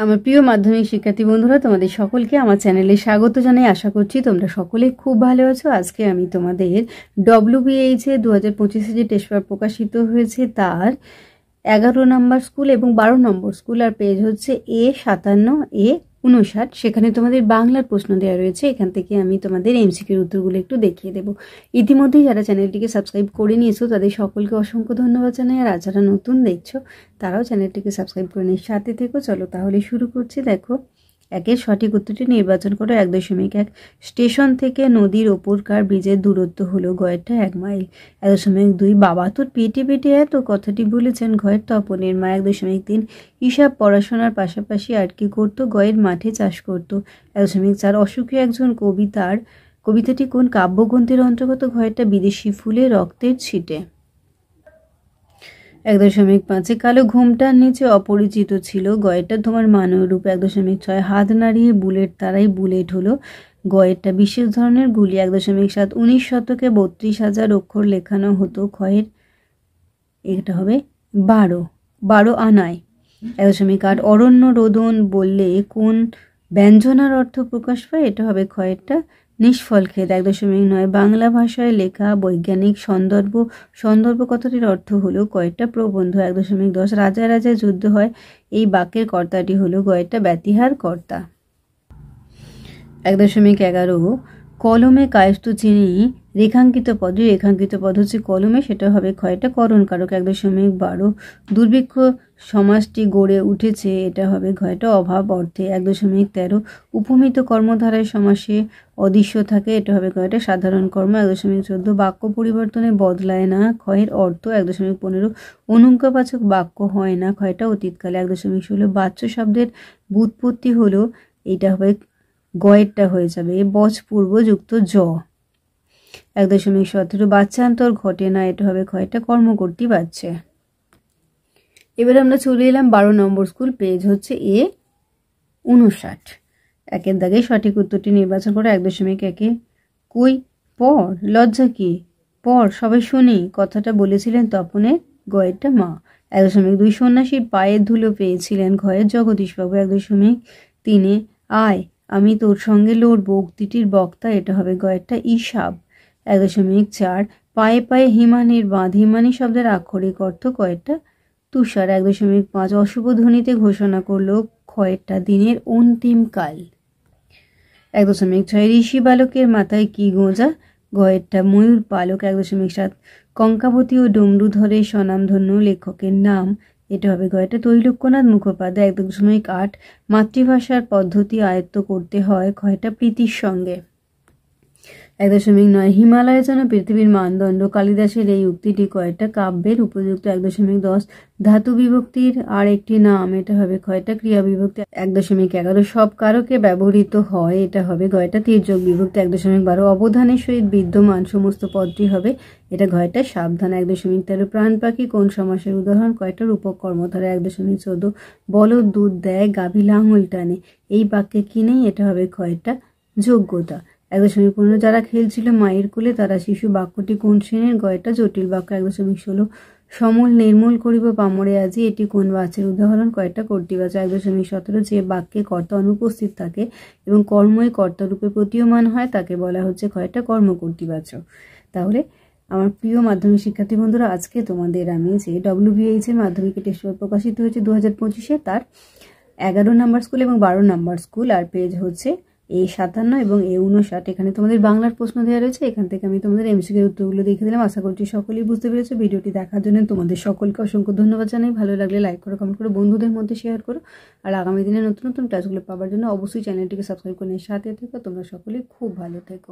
আমার প্রিয় মাধ্যমিক শিক্ষার্থী বন্ধুরা, তোমাদের সকলকে আমার চ্যানেলে স্বাগত জানাই। আশা করছি তোমরা সকলে খুব ভালো আছো। আজকে আমি তোমাদের WBH 2025 যে টেস্ট পেপার প্রকাশিত হয়েছে তার 11 নম্বর স্কুল এবং 12 নম্বর স্কুল আর পেজ হচ্ছে A57 A59। সেখানে তোমাদের বাংলার প্রশ্ন দেওয়া রয়েছে। এখান থেকে আমি তোমাদের এমসিকিউর উত্তরগুলো একটু দেখিয়ে দেবো। ইতিমধ্যেই যারা চ্যানেলটিকে সাবস্ক্রাইব করে নিয়েছো তাদের সকলকে অসংখ্য ধন্যবাদ জানাই। আর যারা নতুন দেখছো তারাও চ্যানেলটিকে সাবস্ক্রাইব করে নিয়ে সাথে থেকো। চলো তাহলে শুরু করছি। দেখো, একের সঠিক উত্তরটি নির্বাচন করো। 1.1 স্টেশন থেকে নদীর ওপরকার ব্রিজের দূরত্ব হলো গয়েরটা 1 মাইল। 1.2 বাবা তোর পেটে পেটে এত কথাটি বলেছেন ঘয়ের তপনের মা। 1.3 হিসাব পড়াশোনার পাশাপাশি আর কি করতো? গয়ের মাঠে চাষ করতো। 1.4 অসুখী একজন কবিতাটি কোন কাব্যগ্রন্থের অন্তর্গত? ঘয়েরটা বিদেশি ফুলে রক্তের ছিটে। 1.5 কালো ঘোমটার নিচে অপরিচিত ছিল গয়েরটা তোমার মানবরূপ। 1.6 হাত নাড়িয়ে বুলেট তারাই বুলেট হলো গয়েরটা বিশেষ ধরনের গুলি। 1.7 19 শতকে 32,000 অক্ষর লেখানো হতো ক্ষয়ের, এটা হবে 12 আনায়। 1.8 অরণ্য রোদন বললে কোন ব্যঞ্জনার অর্থ প্রকাশ পায়? এটা হবে ক্ষয়েরটা নিষ্ফল খেদ। 1.9 বাংলা ভাষায় লেখা বৈজ্ঞানিক সন্দর্ভ কথাটির অর্থ হলো কয়েকটা প্রবন্ধ। 1.10 রাজায় রাজায় যুদ্ধ হয় এই বাক্যের কর্তাটি হলো গয়েরটা ব্যতিহার কর্তা। 1.11 কলমে কায়স্থ চিনি রেখাঙ্কিত পদ হচ্ছে কলমে, সেটা হবে ক্ষয়টা করণ কারক। 1.12 দুর্ভিক্ষ সমাজটি গড়ে উঠেছে, এটা হবে ক্ষয়টা অভাব অর্থে। 1.13 উপমিত কর্মধারায় সমাসে অদৃশ্য থাকে, এটা হবে ক্ষয়টা সাধারণ কর্ম। 1.14 বাক্য পরিবর্তনে বদলায় না ক্ষয়ের অর্থ। 1.15 অনুজ্ঞাবাচক বাক্য হয় না ক্ষয়টা অতীতকালে। 1.16 বাচ্য শব্দের ব্যুৎপত্তি হলো, এটা হবে গয়েরটা হয়ে যাবে বচপূর্ব যুক্ত জ। 1.17 বাচ্চান্তর ঘটে না, এটা হবে ক্ষয়টা কর্মকর্তী বাচ্চা। এবার আমরা চলে এলাম 12 নম্বর স্কুল, পেজ হচ্ছে A59। একের দাগে সঠিক উত্তরটি নির্বাচন করে। 1.1 কই পর লজ্জা কি পর সবাই শুনি কথাটা বলেছিলেন তপনের গয়েরটা মা। 1.2 সন্ন্যাসীর পায়ের ধুলো পেয়েছিলেন ঘয়ের জগদীশবাবু। 1.3 আয় আমি তোর সঙ্গে লড়বো উক্তিটির বক্তা, এটা হবে গয়েরটা ঈশাব। 1.4 পায়ে পায়ে হিমানির বাঁধ, হিমানি শব্দের আক্ষরিক অর্থ কয়েকটা তুষার। 1.5 অশুভ ধ্বনিতে ঘোষণা করলো ক্ষয়েরটা দিনের অন্তিম কাল। 1.6 ঋষি বালকের মাথায় কি গোঁজা? গয়েরটা ময়ূর পালক। 1.7 কঙ্কাবতী ও ডমরুধরে স্বনামধন্য লেখকের নাম, এটা হবে গয়েরটা তৈলক্যনাথ মুখোপাধ্যায়। 1.8 মাতৃভাষার পদ্ধতি আয়ত্ত করতে হয় ক্ষয়টা প্রীতির সঙ্গে। 1.9 হিমালয় যেন পৃথিবীর মানদণ্ড, কালিদাসের এই উক্তিটি কয়েকটা কাব্যের উপযুক্ত। 1.10 ধাতু বিভক্তির আর একটি নাম, এটা হবে ক্ষয়টা ক্রিয়া বিভক্তি। 1.11 সব কারকে ব্যবহৃত হয়, এটা হবে গয়টা তির্যক বিভক্তি। 1.12 অবধানের সহিত বিদ্যমান সমস্ত পদটি হবে, এটা ঘয়টা সাবধান। 1.13 প্রাণ পাখি কোন সমাসের উদাহরণ? কয়টা রূপক কর্মধারা। 1.14 বলদ দুধ দেয় গাভী লাঙল টানে, এই বাক্যে কি নেই? এটা হবে ক্ষয়টা যোগ্যতা। 1.15 যারা খেলছিল মায়ের কোলে তারা শিশু, বাক্যটি কোন শ্রেণীর? গয়টা জটিল বাক্য। 1.16 সমল নির্মূল করিব পামরে আজি, এটি কোন বাচ্যের উদাহরণ? কয়টা কর্তৃবাচ। 1.17 যে বাক্যে কর্তা অনুপস্থিত থাকে এবং কর্মই কর্তারূপে প্রতীয়মান হয় তাকে বলা হচ্ছে কয়টা কর্মকর্তৃবাচ। তাহলে আমার প্রিয় মাধ্যমিক শিক্ষার্থী বন্ধুরা, আজকে তোমাদের আমি যে WBH এর মাধ্যমিক টেস্ট পেপার প্রকাশিত হয়েছে 2025 তার 11 নম্বর স্কুল এবং 12 নম্বর স্কুল আর পেজ হচ্ছে A57 এবং A59। এখানে তোমাদের বাংলার প্রশ্ন দেওয়া রয়েছে। এখান থেকে আমি তোমাদের এমসিকিউর উত্তরগুলো দেখে দিলাম। আশা করছি সকলেই বুঝতে পেরেছো। ভিডিওটি দেখার জন্য তোমাদের সকলকে অসংখ্য ধন্যবাদ জানাই। ভালো লাগলে লাইক করো, কমেন্ট করো, বন্ধুদের মধ্যে শেয়ার করো। আর আগামী দিনে নতুন নতুন ক্লাসগুলো পাওয়ার জন্য অবশ্যই চ্যানেলটিকে সাবস্ক্রাইব করে সাথে থেকো। তোমরা সকলেই খুব ভালো থেকো।